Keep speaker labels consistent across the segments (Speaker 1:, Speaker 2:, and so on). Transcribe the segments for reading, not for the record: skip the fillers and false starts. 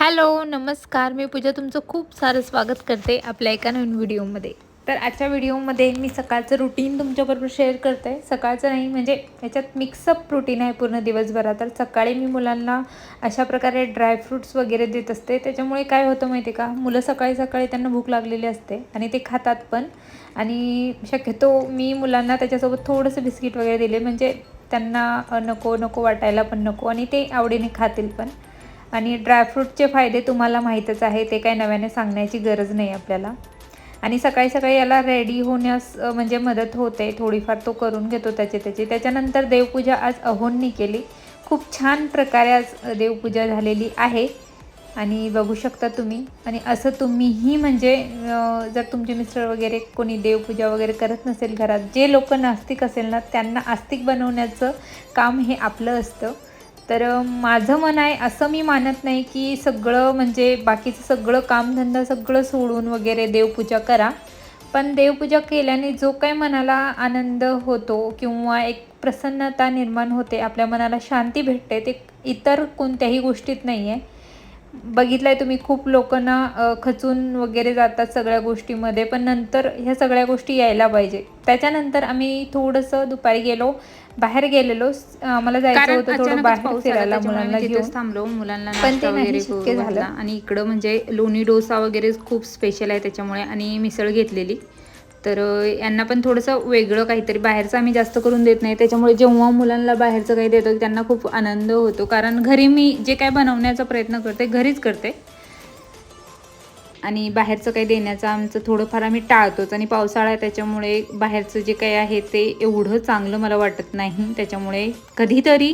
Speaker 1: Hello नमस्कार, मी पूजा तुमचं खूप सारं स्वागत करते आपल्या एका नवीन व्हिडिओमध्ये। तर आजच्या व्हिडिओमध्ये मी सकाळचं रुटीन तुमच्याबरोबर शेअर करते। सकाळचं नाही म्हणजे याच्यात मिक्सअप रुटीन आहे पूर्ण दिवसभरात। तर सकाळी मी मुलांना अशा प्रकारे ड्रायफ्रूट्स वगैरे देत असते। त्याच्यामुळे काय होतं माहिती का, मुलं सकाळी सकाळी त्यांना भूक लागलेली असते आणि ते खातात पण। आणि शक्यतो मी मुलांना त्याच्यासोबत थोडंसं बिस्किट वगैरे दिले म्हणजे त्यांना नको नको वाटायला पण नको आणि ते आवडीने खातील पण। आणि ड्रायफ्रूटचे फायदे तुम्हाला माहीतच आहे, ते काही नव्याने सांगण्याची गरज नाही आपल्याला। आणि सकाळी सकाळी याला रेडी होण्यास म्हणजे मदत होते थोडीफार, तो करून घेतो त्याची। त्याच्यानंतर देवपूजा आज अहोंनी केली, खूप छान प्रकारे आज देवपूजा झालेली आहे आणि बघू शकता तुम्ही। आणि असं तुम्हीही म्हणजे जर तुमचे मिस्टर वगैरे कोणी देवपूजा वगैरे करत नसेल घरात, जे लोक नास्तिक असेल ना त्यांना आस्तिक बनवण्याचं काम हे आपलं असतं। तर माझं मन आहे असं मी मानत नाही की सगळं म्हणजे बाकीचं सगळं कामधंदा सगळं सोडून वगैरे देवपूजा करा, पण देवपूजा केल्याने जो काही मनाला आनंद होतो किंवा एक प्रसन्नता निर्माण होते, आपल्या मनाला शांती भेटते, ते इतर कोणत्याही गोष्टीत नाही आहे। बघितलंय तुम्ही, खूप लोकांना खचून वगैरे जातात सगळ्या गोष्टीमध्ये, पण नंतर ह्या सगळ्या गोष्टी यायला पाहिजे। त्याच्यानंतर आम्ही थोडंसं दुपारी बाहेर गेलेलो, आम्हाला जायचं होतं थोडं बाहेर फिरायला मुलांना घेऊन,
Speaker 2: थांबलो, मुलांना
Speaker 1: पण
Speaker 2: नाश्ता
Speaker 1: ते नाही
Speaker 2: वगैरे
Speaker 1: शक्य
Speaker 2: करू घातला।
Speaker 1: झालं।
Speaker 2: आणि इकडं म्हणजे लोणी डोसा वगैरे खूप स्पेशल आहे त्याच्यामुळे, आणि मिसळ घेतलेली। तर यांना पण थोडंसं वेगळं काहीतरी, बाहेरचं आम्ही जास्त करून देत नाही, त्याच्यामुळे जेव्हा मुलांना बाहेरचं काही देतो त्यांना खूप आनंद होतो, कारण घरी मी जे काय बनवण्याचा प्रयत्न करते घरीच करते आणि बाहेरचं काही देण्याचं आमचं थोडंफार आम्ही टाळतोच। आणि पावसाळा आहे त्याच्यामुळे बाहेरचं जे काही आहे ते एवढं चांगलं मला वाटत नाही, त्याच्यामुळे कधीतरी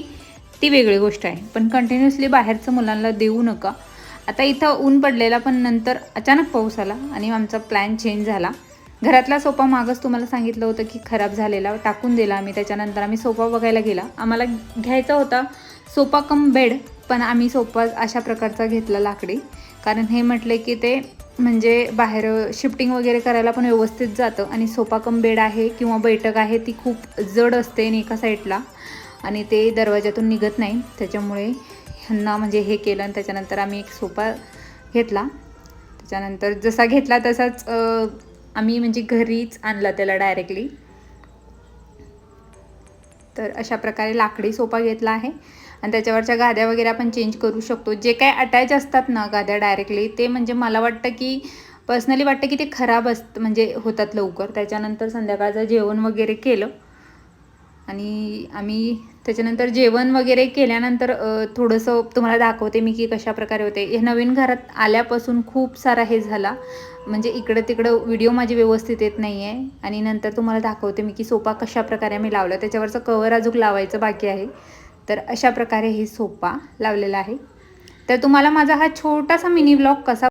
Speaker 2: ती वेगळी गोष्ट आहे, पण कंटिन्युअसली बाहेरचं मुलांना देऊ नका। आता इथं ऊन पडलेला, पण नंतर अचानक पाऊस आला आणि आमचा प्लॅन चेंज झाला। घरातला सोफा मागच तुम्हाला सांगितलं होतं की खराब झालेला, टाकून दिला आम्ही। त्याच्यानंतर आम्ही सोफा बघायला गेला, आम्हाला घ्यायचा होता सोफा कम बेड, पण आम्ही सोफा अशा प्रकारचा घेतला लाकडी, कारण हे म्हटले की ते म्हणजे बाहेर शिफ्टिंग वगैरे करायला पण व्यवस्थित जातं। आणि सोफा कम बेड आहे किंवा बैठक आहे ती खूप जड असते आणि एका साईडला, आणि ते दरवाजातून निघत नाही, त्याच्यामुळे ह्यांना म्हणजे हे केलं। आणि त्याच्यानंतर आम्ही एक सोफा घेतला, त्याच्यानंतर जसा घेतला तसाच आम्ही म्हणजे घरीच आणला त्याला डायरेक्टली। तर अशा प्रकारे लाकडी सोफा घेतला आहे आणि त्याच्यावरच्या गाद्या वगैरे आपण चेंज करू शकतो। जे काय अटॅच असतात ना गाद्या डायरेक्टली, ते म्हणजे मला वाटतं की पर्सनली वाटतं की ते खराब म्हणजे होतात लवकर। त्याच्यानंतर संध्याकाळचं जेवण वगैरे केलं आणि आम्ही त्याच्यानंतर जेवण वगैरे केल्यानंतर थोडंसं तुम्हाला दाखवते मी की कशा प्रकारे होते। हे नवीन घरात आल्यापासून खूप सारा हे झाला, म्हणजे इकडं तिकडं व्हिडिओ माझी व्यवस्थित येत नाही आहे। आणि नंतर तुम्हाला दाखवते मी की सोफा कशा प्रकारे आम्ही लावला, त्याच्यावरचं कवर अजून लावायचं बाकी आहे। तर अशा प्रकारे हे सोफा लावलेला आहे। तर तुम्हाला माझा हा छोटासा मिनी व्लॉग कसा